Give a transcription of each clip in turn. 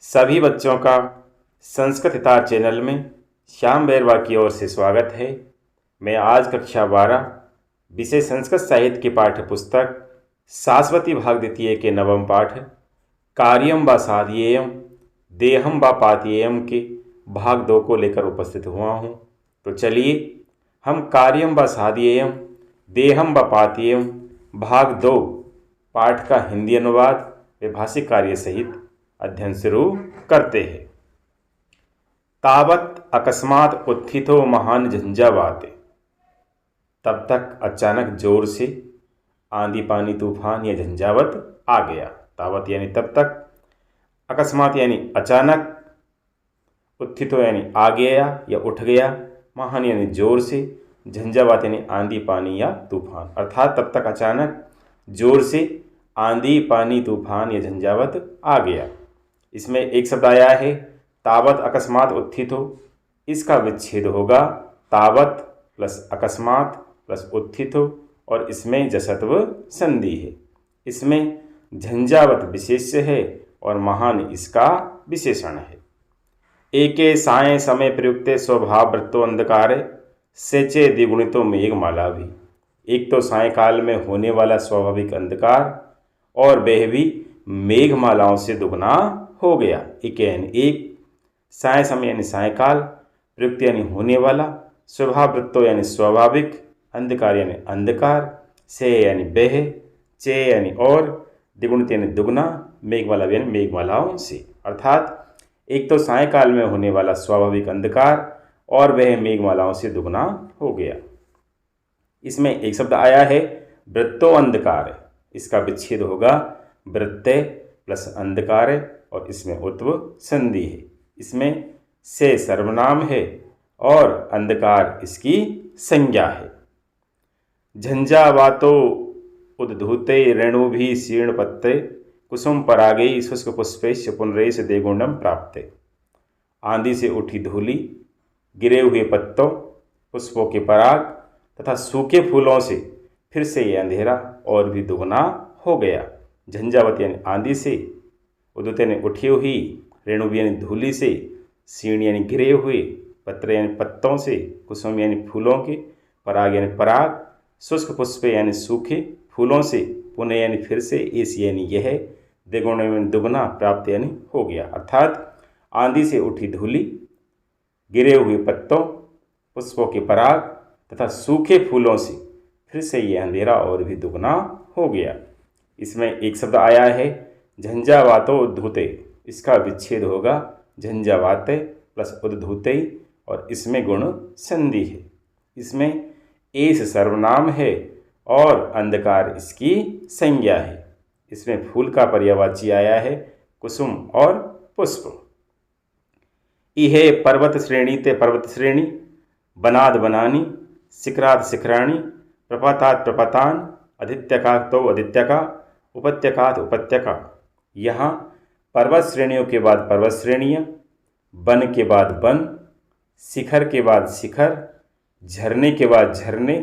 सभी बच्चों का संस्कृत हितार चैनल में श्याम बैरवा की ओर से स्वागत है। मैं आज कक्षा 12 विषय संस्कृत साहित्य की पाठ्य पुस्तक शाश्वती भाग द्वितीय के नवम पाठ कार्यम व साध्येयम देहम व पात्येयम के भाग 2 को लेकर उपस्थित हुआ हूँ। तो चलिए हम कार्यम व साध्येयम देहम व पात्येयम भाग 2 पाठ का हिंदी अनुवाद व भाषिक कार्य सहित अध्ययन शुरू करते हैं। तावत अकस्मात उत्थितो महान झंझावात। तब तक अचानक जोर से आंधी पानी तूफान या झंझावत आ गया। तावत यानी तब तक, अकस्मात यानी अचानक, उत्थितो यानी आ गया या उठ गया, महान यानी जोर से, झंझावात यानी आंधी पानी या तूफान। अर्थात तब तक अचानक जोर से आंधी पानी तूफान या झंझावत आ गया। इसमें एक शब्द आया है तावत अकस्मात उत्थितो। इसका विच्छेद होगा तावत प्लस अकस्मात प्लस उत्थितो और इसमें जसत्व संधि है। इसमें झंझावत विशेष्य है और महान इसका विशेषण है। एके साय समय प्रयुक्ते स्वभाव वृत्तो अंधकार सेचे द्विगुणितो मेघमाला भी। एक तो सायकाल में होने वाला स्वाभाविक अंधकार और वह भी मेघमालाओं से दुगना हो गया। एक यानी एक, साय समय यानी सायकाल, प्रयुक्त यानी होने वाला, स्वभाव वृत्तो यानी स्वाभाविक, अंधकार यानी अंधकार, से यानी वह, चे यानी और, द्विगुणित यानी दुगना, मेघमाला यानी मेघमालाओं से। अर्थात एक तो सायकाल में होने वाला स्वाभाविक अंधकार और वह मेघमालाओं से दुगना हो गया। इसमें एक शब्द आया है वृत्तो अंधकार। इसका विच्छेद होगा वृत्ते प्लस अंधकार और इसमें उत्व संधि है। इसमें से सर्वनाम है और अंधकार इसकी संज्ञा है। झंझावातो उद्धूते रेणुभि शीर्ण पत्ते कुसुम परागै शुष्क पुष्पैश्च पुनरेश देगुंडम प्राप्ते। आंधी से उठी धूलि, गिरे हुए पत्तों, पुष्पों के पराग तथा सूखे फूलों से फिर से ये अंधेरा और भी दुगना हो गया। झंझावत यानी आंधी से, उद्धूते यानी उठी हुई, रेणु यानी धूलि से, शीर्ण यानी गिरे हुए, पत्र यानी पत्तों से, कुसुम यानी फूलों के, पराग यानी पराग, शुष्क पुष्प यानी सूखे फूलों से, पुनः यानी फिर से, इस यानी यह, द्विगुण यानी दुगना, प्राप्त यानी हो गया। अर्थात आंधी से उठी धूलि, गिरे हुए पत्तों, पुष्पों के पराग तथा सूखे फूलों से फिर से यह अंधेरा और भी दुगना हो गया। इसमें एक शब्द आया है झंझावातो उद्धूते। इसका विच्छेद होगा झंझावाते प्लस उद्धूते और इसमें गुण संधि है। इसमें एस सर्वनाम है और अंधकार इसकी संज्ञा है। इसमें फूल का पर्यायवाची आया है कुसुम और पुष्प। इहे पर्वत श्रेणी ते पर्वत श्रेणी, बनाद बनानी, शिखरात शिखराणी, प्रपातात प्रपातान, आदित्यका तो आदित्यका, उपत्यकात उपत्यका। यहाँ पर्वत श्रेणियों के बाद पर्वत श्रेणियाँ, वन के बाद वन, शिखर के बाद शिखर, झरने के बाद झरने,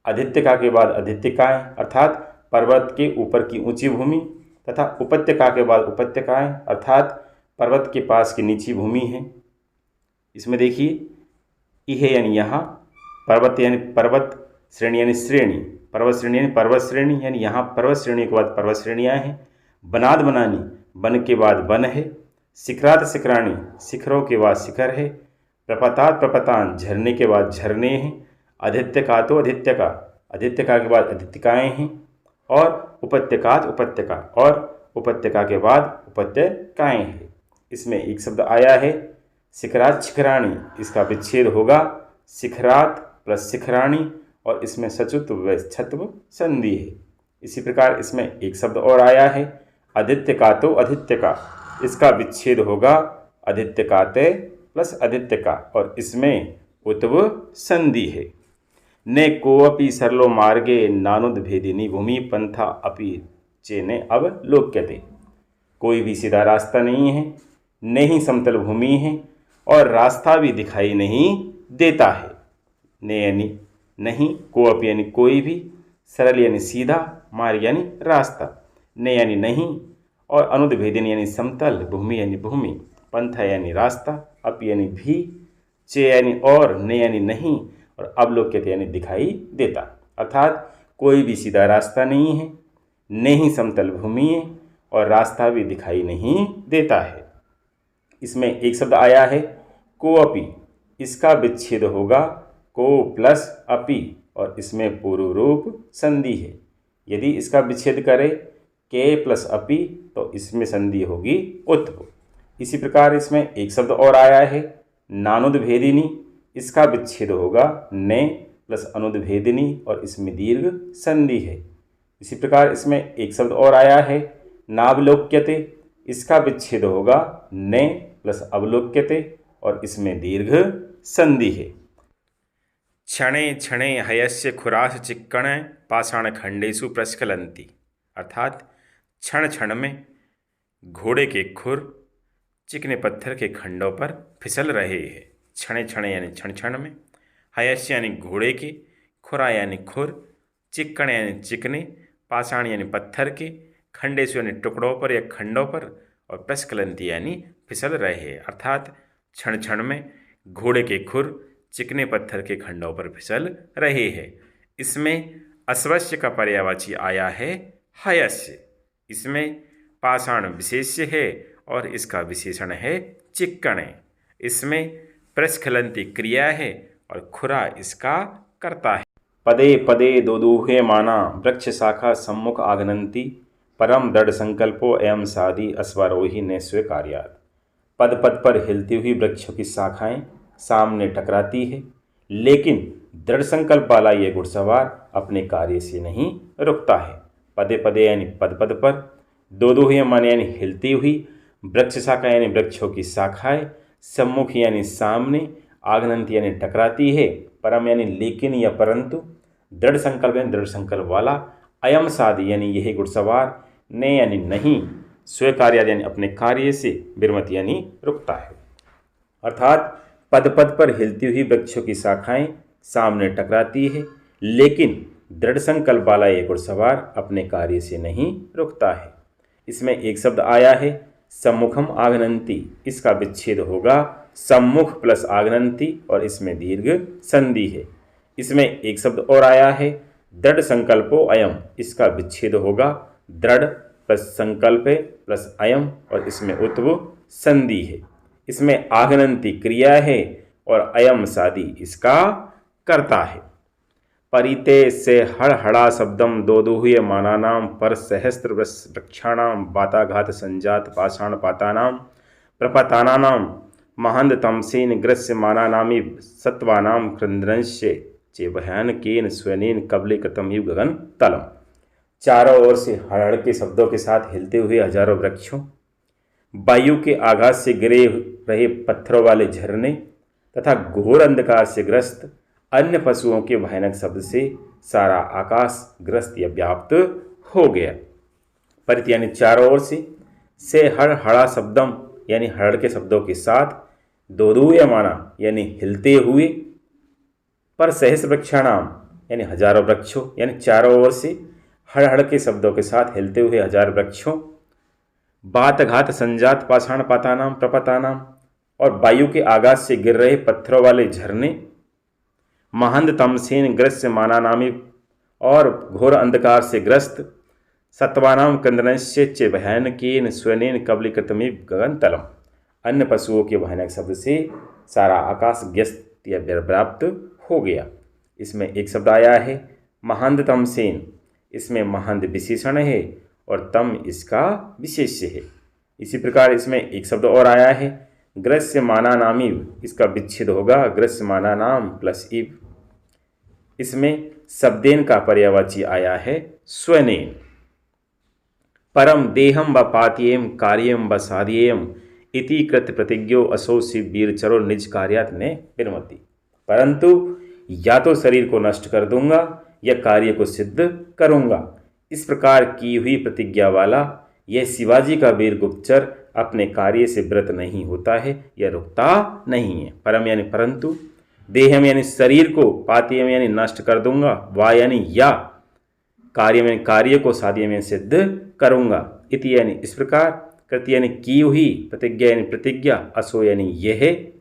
आदित्यका के बाद आदित्यकाएँ अर्थात पर्वत के ऊपर की ऊंची भूमि तथा उपत्यका के बाद उपत्यकाएँ अर्थात पर्वत के पास की निची भूमि है। इसमें देखिए इहे यानी यहाँ, पर्वत यानी पर्वत, श्रेणी यानी श्रेणी, पर्वत श्रेणी यानी पर्वत श्रेणी, यानी यहाँ पर्वत श्रेणी के बाद पर्वत श्रेणियाँ हैं। बनाद बनानी, वन के बाद वन है, शिखरात शिखराणी, शिखरों के बाद शिखर है, प्रपतात प्रपतान, झरने के बाद झरने हैं, आदित्यका तो आदित्यका, आदित्यका के बाद आदित्यकाएँ हैं और उपत्यकात उपत्यका और उपत्यका के बाद उपत्यकाएँ हैं। इसमें एक शब्द आया है शिखरात शिखराणी। इसका विच्छेद होगा शिखरात प्लस शिखराणी और इसमें सचुत्व व छत्व संधि है। इसी प्रकार इसमें एक शब्द और आया है आदित्यका तो आदित्यका। इसका विच्छेद होगा आदित्यकाते प्लस आदित्यका और इसमें उत्व संधि है। ने कोऽपि सरलो मार्गे नानुद भेदिनी भूमि पंथा अपि चेने अवलोक्यते। कोई भी सीधा रास्ता नहीं है, न ही समतल भूमि है और रास्ता भी दिखाई नहीं देता है। ने यानी नहीं, कोअपि यानी कोई भी, सरल यानी सीधा, मार्ग यानी रास्ता, ने यानी नहीं और अनुद्भेदिनी यानी समतल, भूमि यानी भूमि, पंथ यानी रास्ता, अप यानी भी, चे यानी और, ने यानी नहीं, और अवलोक्यते यानी दिखाई देता। अर्थात कोई भी सीधा रास्ता नहीं है, न ही समतल भूमि है, और रास्ता भी दिखाई नहीं देता है। इसमें एक शब्द आया है कोअपि, इसका विच्छेद होगा को प्लस अपि, और इसमें पूर्व रूप संधि है। यदि इसका विच्छेद करें के प्लस अपि तो इसमें संधि होगी उत्व। इसी प्रकार इसमें एक शब्द और आया है नानुद्भेदिनी, इसका विच्छेद होगा ने प्लस अनुद्भेदिनी, और इसमें दीर्घ संधि है। इसी प्रकार इसमें एक शब्द और आया है नावलोक्यते, इसका विच्छेद होगा ने प्लस अवलोक्यते, और इसमें दीर्घ संधि है। क्षणे क्षणे हयस्य खुरास चिक्कण पाषाण खंडेषु प्रस्खलंती, अर्थात क्षण क्षण में घोड़े के खुर चिकने पत्थर के खंडों पर फिसल रहे हैं। क्षणे क्षणे यानी क्षण क्षण में, हयस्य यानी घोड़े के, खुरा यानी खुर, चिक्कण यानी चिकने, पाषाण यानी पत्थर के, खंडेषु यानी टुकड़ों पर या खंडों पर, और प्रस्खलंती यानी फिसल रहे हैं। अर्थात क्षण क्षण में घोड़े के खुर चिकने पत्थर के खंडों पर फिसल रहे हैं। इसमें अश्वस्य का पर्यायवाची आया है हयस्य। इसमें पाषाण विशेष्य है और इसका विशेषण है चिक्कणे। इसमें प्रस्खलंती क्रिया है और खुरा इसका कर्ता है। पदे पदे दोदूहे माना वृक्ष शाखा सम्मुख आगनंती, परम दृढ़ संकल्पो एवं साधी अश्वारोही ने स्वीकार्यात्। पद पद पर हिलती हुई वृक्षों की शाखाएं सामने टकराती है, लेकिन दृढ़ संकल्प वाला ये घुड़सवार अपने कार्य से नहीं रुकता है। पदे पदे यानी पद पद पर, दोदूहे माने यानी हिलती हुई, वृक्ष शाखा यानी वृक्षों की शाखाएं, सम्मुख यानी सामने, आगनंती यानी टकराती है, परम यानी लेकिन या परंतु, दृढ़ संकल्प यानी दृढ़ संकल्प वाला, अयम साधी यानी यही घुड़सवार, ने यानी नहीं, स्वीकार्यात् यानी अपने कार्य से, विरमति यानी रुकता है। अर्थात पद पद पर हिलती हुई वृक्षों की शाखाएं सामने टकराती है, लेकिन दृढ़ संकल्प वाला ये घुड़सवार अपने कार्य से नहीं रुकता है। इसमें एक शब्द आया है सम्मुखम आगनंती, इसका विच्छेद होगा सम्मुख प्लस आगनंती, और इसमें दीर्घ संधि है। इसमें एक शब्द और आया है दृढ़ संकल्पो अयम, इसका विच्छेद होगा दृढ़ प्लस संकल्प प्लस अयम, और इसमें उत्व संधि है। इसमें आगनंती क्रिया है और अयम सादी इसका कर्ता है। परिते से हड़हड़ा शब्दम दोदूह्य मानानाम पर सहस्त्र वृक्षाणाम वाताघात संजात पाषाण पातानाम प्रपतानानाम महंद तमसेन ग्रस्य मानानामी सत्वानाम क्रंदनश्य चे भयानकेन स्वनेन कबले कृतम युग गगन तलम। चारों ओर से हड़हड़ के शब्दों के साथ हिलते हुए हजारों वृक्षों, वायु के आघात से गिरे रहे पत्थरों वाले झरने तथा घोर अंधकार से ग्रस्त अन्य पशुओं के भयानक शब्द से सारा आकाश ग्रस्त या व्याप्त हो गया। परित यानी चारों ओर से हड़हड़ा शब्दम यानी हड़हड़ के शब्दों के साथ, दोदूयमाना यानी हिलते हुए, पर सहस्र वृक्षाणाम यानी हजारों वृक्षों, यानी चारों ओर से हड़हड़ के शब्दों के साथ हिलते हुए हजार वृक्षों, बातघात संजात पाषाण पातानाम प्रपतानाम, और वायु के आगाज से गिर रहे पत्थरों वाले झरने, महंद तमसेन ग्रस्त मानानामी, और घोर अंधकार से ग्रस्त, सत्वानाम कंदनश्य भयानकेन स्वनेन कबलीकृतमिव गगन तलम, अन्य पशुओं के भयानक शब्द से सारा आकाश ग्रस्त या व्याप्त हो गया। इसमें एक शब्द आया है महंद तमसेन, इसमें महंद विशेषण है और तम इसका विशेष्य है। इसी प्रकार इसमें एक शब्द और आया है ग्रस्य माना नामीव, इसका विच्छेद होगा ग्रस्य माना नाम प्लस इव। इसमें शब्देन का पर्यायवाची आया है स्वनेन। परम देहम व पात्येम कार्यम व साध्येयम इति कृत प्रतिज्ञो असो शिव वीरचरो निज कार्यात ने विरमति। परंतु या तो शरीर को नष्ट कर दूंगा या कार्य को सिद्ध करूंगा, इस प्रकार की हुई प्रतिज्ञा वाला यह शिवाजी का वीर गुप्तचर अपने कार्य से व्रत नहीं होता है या रुकता नहीं है। परम यानी परंतु, देहम यानी शरीर को, पात्यम यानी नष्ट कर दूंगा, वा यानी या, कार्य में कार्य को साध्य में सिद्ध करूंगा, इति यानी इस प्रकार, कृति यानी की हुई, प्रतिज्ञा यानी प्रतिज्ञा, असो यानी यह,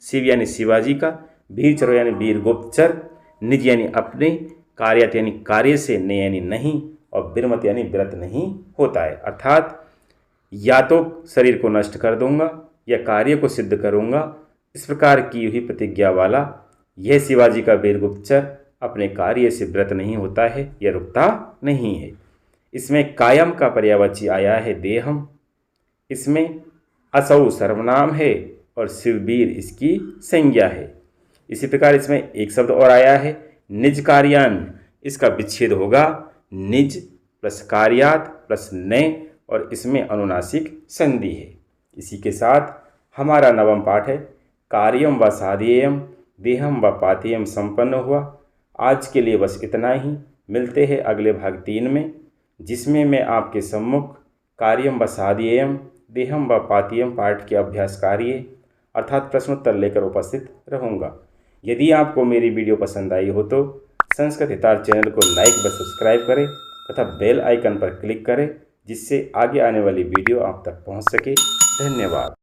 शिव यानी शिवाजी का, वीरचरो यानी वीर गुप्तचर, निज यानी अपने, कार्यात यानी कार्य से, ने यानी नहीं, और विरमत यानी व्रत नहीं होता है। अर्थात या तो शरीर को नष्ट कर दूंगा या कार्य को सिद्ध करूंगा, इस प्रकार की हुई प्रतिज्ञा वाला यह शिवाजी का वीर गुप्तचर अपने कार्य से व्रत नहीं होता है या रुकता नहीं है। इसमें कायम का पर्यायवाची आया है देहम, इसमें असौ सर्वनाम है और शिववीर इसकी संज्ञा है। इसी प्रकार इसमें एक शब्द और आया है निज कार्यान, इसका विच्छेद होगा निज प्लस कार्यात प्लस ने, और इसमें अनुनासिक संधि है। इसी के साथ हमारा नवम पाठ है कार्यम व साधेयम देहम व पाथेयम संपन्न हुआ। आज के लिए बस इतना ही। मिलते हैं अगले भाग 3 में, जिसमें मैं आपके सम्मुख कार्यम व साधेयम देहम व पाथेयम पाठ के अभ्यास कार्य अर्थात प्रश्नोत्तर लेकर उपस्थित रहूँगा। यदि आपको मेरी वीडियो पसंद आई हो तो संस्कृत हितार्थ चैनल को लाइक व सब्सक्राइब करें तथा बेल आइकन पर क्लिक करें, जिससे आगे आने वाली वीडियो आप तक पहुंच सके। धन्यवाद।